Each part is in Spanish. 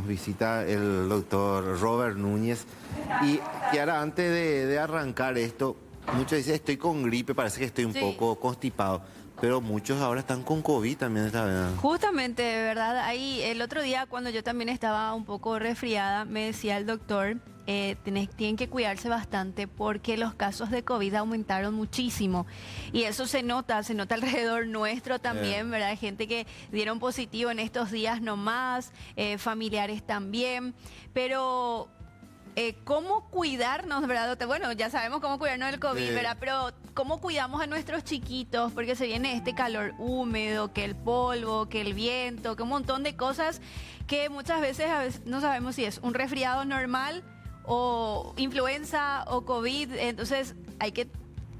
nos visita el doctor Robert Núñez. Y Kiara, antes de arrancar esto, muchos dicen estoy con gripe, parece que estoy un poco constipado. Pero muchos ahora están con COVID también esta vez. Justamente, de verdad, ahí el otro día cuando yo también estaba un poco resfriada, me decía el doctor, tienen que cuidarse bastante porque los casos de COVID aumentaron muchísimo. Y eso se nota alrededor nuestro también, ¿verdad? Hay gente que dieron positivo en estos días nomás, familiares también, pero... ¿cómo cuidarnos, verdad? Bueno, ya sabemos cómo cuidarnos del COVID, ¿verdad? Pero ¿cómo cuidamos a nuestros chiquitos? Porque se viene este calor húmedo, que el polvo, que el viento, que un montón de cosas que muchas veces, a veces no sabemos si es un resfriado normal o influenza o COVID. Entonces hay que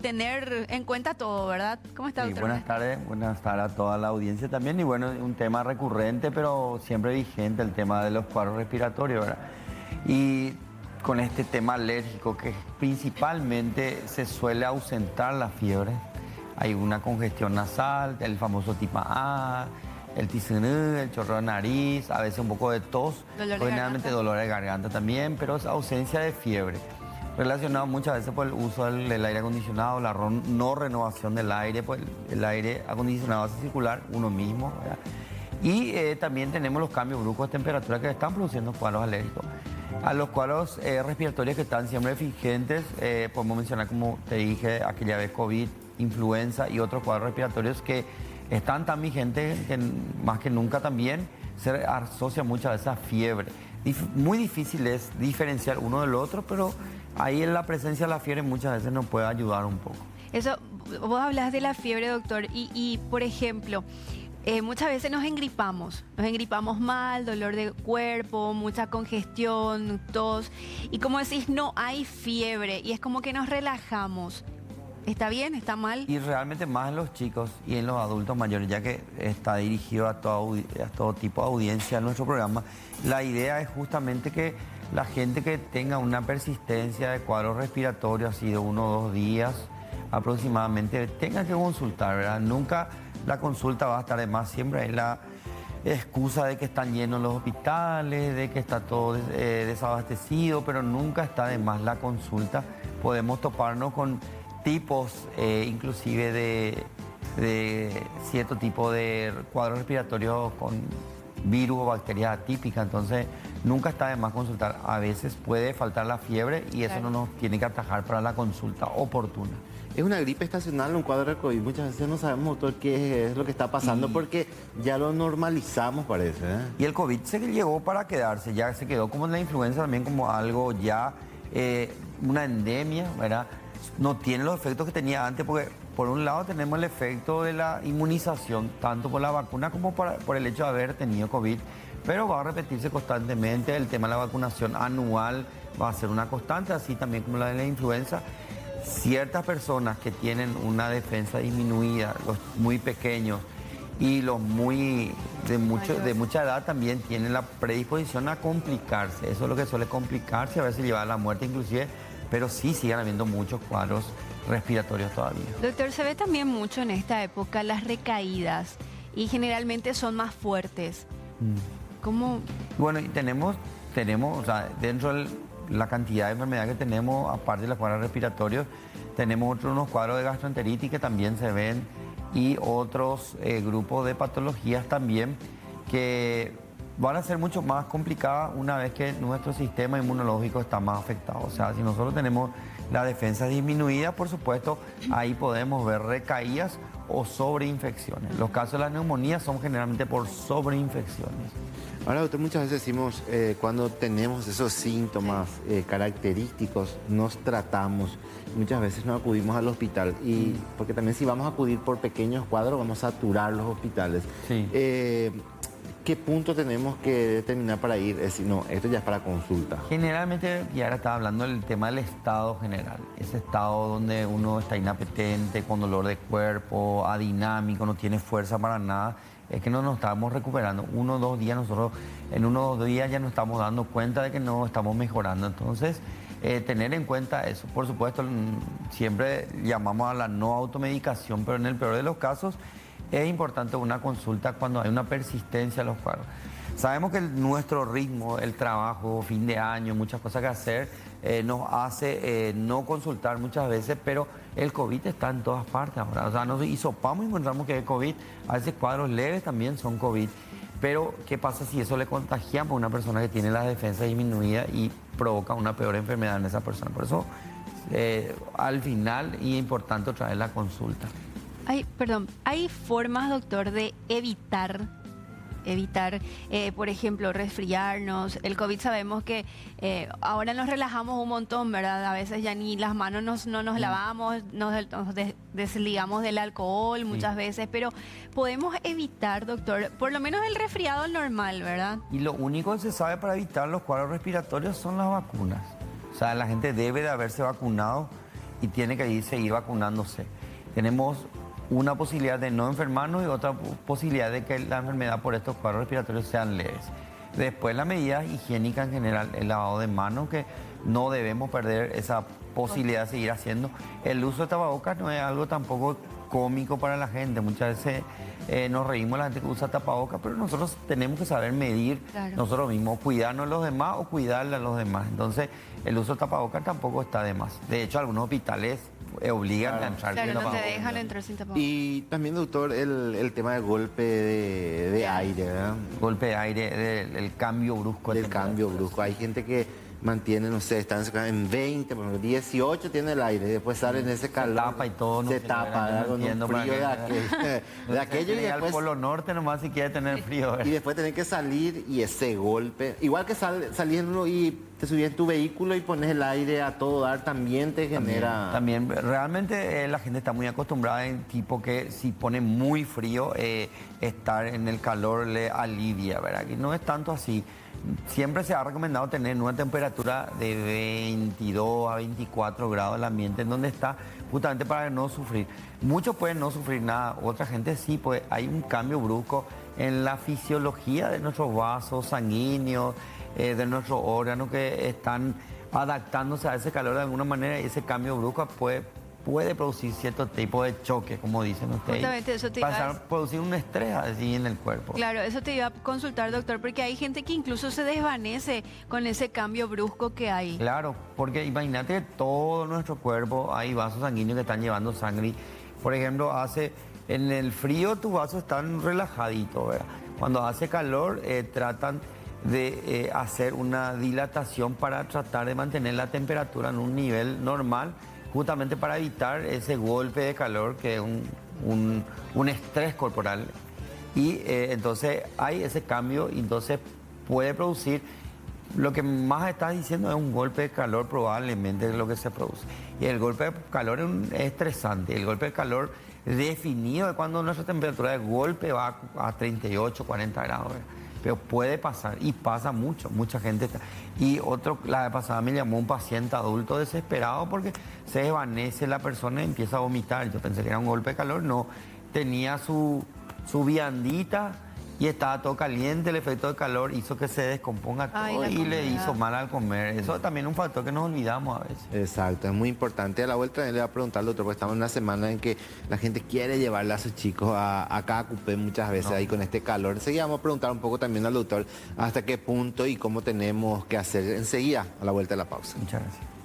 tener en cuenta todo, ¿verdad? ¿Cómo está, doctor? Buenas tardes a toda la audiencia también. Y bueno, un tema recurrente, pero siempre vigente, el tema de los cuadros respiratorios, ¿verdad? Y con este tema alérgico que principalmente se suele ausentar la fiebre. Hay una congestión nasal, el famoso tipo A, el tiznú, el chorro de nariz, a veces un poco de tos, generalmente dolor de garganta también, pero es ausencia de fiebre. Relacionado muchas veces por el uso del aire acondicionado, la no renovación del aire, pues el aire acondicionado hace circular uno mismo, ¿verdad? Y también tenemos los cambios bruscos de temperatura que están produciendo cuadros alérgicos. A los cuadros respiratorios que están siempre vigentes, podemos mencionar, como te dije, aquella vez COVID, influenza y otros cuadros respiratorios que están tan vigentes que más que nunca también se asocia muchas veces a fiebre. Muy difícil es diferenciar uno del otro, pero ahí en la presencia de la fiebre muchas veces nos puede ayudar un poco. Eso, vos hablas de la fiebre, doctor, y por ejemplo... muchas veces nos engripamos mal, dolor de cuerpo, mucha congestión, tos. Y como decís, no hay fiebre y es como que nos relajamos. ¿Está bien? ¿Está mal? Y realmente más en los chicos y en los adultos mayores, ya que está dirigido a todo tipo de audiencia en nuestro programa. La idea es justamente que la gente que tenga una persistencia de cuadros respiratorios, así de 1 o 2 días aproximadamente, tenga que consultar, ¿verdad? Nunca la consulta va a estar de más, siempre hay la excusa de que están llenos los hospitales, de que está todo desabastecido, pero nunca está de más la consulta. Podemos toparnos con tipos inclusive de cierto tipo de cuadros respiratorios con virus o bacterias atípicas, entonces nunca está de más consultar. A veces puede faltar la fiebre y eso no nos tiene que atajar para la consulta oportuna. Es una gripe estacional, un cuadro de COVID. Muchas veces no sabemos, doctor, qué es lo que está pasando porque ya lo normalizamos, parece, ¿eh? Y el COVID se llegó para quedarse, ya se quedó como en la influenza también como algo ya, una endemia, ¿verdad? No tiene los efectos que tenía antes porque por un lado tenemos el efecto de la inmunización, tanto por la vacuna como por el hecho de haber tenido COVID, pero va a repetirse constantemente. El tema de la vacunación anual va a ser una constante, así también como la de la influenza. Ciertas personas que tienen una defensa disminuida, los muy pequeños y los de mucha edad también tienen la predisposición a complicarse. Eso es lo que suele complicarse, a veces llevar a la muerte inclusive, pero sí siguen habiendo muchos cuadros respiratorios todavía. Doctor, se ve también mucho en esta época las recaídas y generalmente son más fuertes. ¿Cómo? Bueno, y tenemos, o sea, dentro del la cantidad de enfermedades que tenemos, aparte de los cuadros respiratorios, tenemos unos cuadros de gastroenteritis que también se ven y otros grupos de patologías también que van a ser mucho más complicadas una vez que nuestro sistema inmunológico está más afectado. O sea, si nosotros tenemos la defensa disminuida, por supuesto, ahí podemos ver recaídas o sobreinfecciones. Los casos de la neumonía son generalmente por sobreinfecciones. Ahora, doctor, muchas veces decimos, cuando tenemos esos síntomas característicos, nos tratamos. Muchas veces no acudimos al hospital. Y porque también si vamos a acudir por pequeños cuadros, vamos a saturar los hospitales. Sí. ¿Qué punto tenemos que determinar para ir? Es decir, no, esto ya es para consulta. Generalmente, y ahora estaba hablando del tema del estado general. Ese estado donde uno está inapetente, con dolor de cuerpo, adinámico, no tiene fuerza para nada. Es que no nos estamos recuperando. 1 o 2 días, nosotros en 1 o 2 días ya nos estamos dando cuenta de que no estamos mejorando. Entonces, tener en cuenta eso. Por supuesto, siempre llamamos a la no automedicación, pero en el peor de los casos es importante una consulta cuando hay una persistencia de los cuadros. Sabemos que nuestro ritmo, el trabajo, fin de año, muchas cosas que hacer, nos hace no consultar muchas veces, pero el COVID está en todas partes ahora. O sea, nos hisopamos y encontramos que es COVID. A veces cuadros leves también son COVID. Pero, ¿qué pasa si eso le contagiamos a una persona que tiene las defensas disminuidas y provoca una peor enfermedad en esa persona? Por eso, al final, y es importante traer la consulta. ¿Hay formas, doctor, de evitar, por ejemplo, resfriarnos? El COVID sabemos que ahora nos relajamos un montón, ¿verdad? A veces ya ni las manos no nos lavamos, nos desligamos del alcohol muchas veces, pero podemos evitar, doctor, por lo menos el resfriado normal, ¿verdad? Y lo único que se sabe para evitar los cuadros respiratorios son las vacunas. O sea, la gente debe de haberse vacunado y tiene que seguir vacunándose. Tenemos una posibilidad de no enfermarnos y otra posibilidad de que la enfermedad por estos cuadros respiratorios sean leves. Después, las medidas higiénicas en general, el lavado de manos, que no debemos perder esa posibilidad de seguir haciendo. El uso de tapabocas no es algo tampoco cómico para la gente. Muchas veces nos reímos la gente que usa tapabocas, pero nosotros tenemos que saber medir nosotros mismos, cuidarnos a los demás o cuidarle a los demás. Entonces, el uso de tapabocas tampoco está de más. De hecho, algunos hospitales obligan a entrar sin tapabocas. No te dejan entrar sin tapabocas. Y también, doctor, el tema del golpe de aire, ¿verdad? Golpe de aire, el cambio brusco. Del cambio brusco. Hay gente que mantiene, no sé, están en 20, por ejemplo, 18 tiene el aire, después sale en ese calor. Se tapa y todo. Se tapa, con un frío de aquello y después... al Polo Norte nomás si quiere tener frío. Y después tener que salir y ese golpe, igual que saliendo y te subís en tu vehículo y pones el aire a todo dar, también te genera... También, realmente la gente está muy acostumbrada en tipo que si pone muy frío, estar en el calor le alivia, ¿verdad? Y no es tanto así. Siempre se ha recomendado tener una temperatura de 22 a 24 grados el ambiente en donde está, justamente para no sufrir. Muchos pueden no sufrir nada, otra gente sí, pues hay un cambio brusco en la fisiología de nuestros vasos sanguíneos, de nuestros órganos que están adaptándose a ese calor de alguna manera, y ese cambio brusco puede producir cierto tipo de choque, como dicen ustedes. Justamente eso te iba a... producir un estrés así en el cuerpo. Claro, eso te iba a consultar, doctor, porque hay gente que incluso se desvanece con ese cambio brusco que hay. Claro, porque imagínate que todo nuestro cuerpo hay vasos sanguíneos que están llevando sangre. Por ejemplo, en el frío tus vasos están relajaditos, ¿verdad? Cuando hace calor tratan de hacer una dilatación para tratar de mantener la temperatura en un nivel normal, justamente para evitar ese golpe de calor que es un estrés corporal. Y entonces hay ese cambio y entonces puede producir, lo que más estás diciendo es un golpe de calor, probablemente es lo que se produce. Y el golpe de calor es estresante. El golpe de calor definido es cuando nuestra temperatura de golpe va a 38, 40 grados. Pero puede pasar y pasa mucho, mucha gente está. Y la vez pasada me llamó un paciente adulto desesperado porque se desvanece la persona y empieza a vomitar. Yo pensé que era un golpe de calor, no. Tenía su viandita y estaba todo caliente, el efecto de calor hizo que se descomponga todo y le hizo mal al comer. Eso también es un factor que nos olvidamos a veces. Exacto, es muy importante. A la vuelta le voy a preguntar al doctor, porque estamos en una semana en que la gente quiere llevarle a sus chicos a cada cupé muchas veces ahí con este calor. Enseguida vamos a preguntar un poco también al doctor hasta qué punto y cómo tenemos que hacer enseguida a la vuelta de la pausa. Muchas gracias.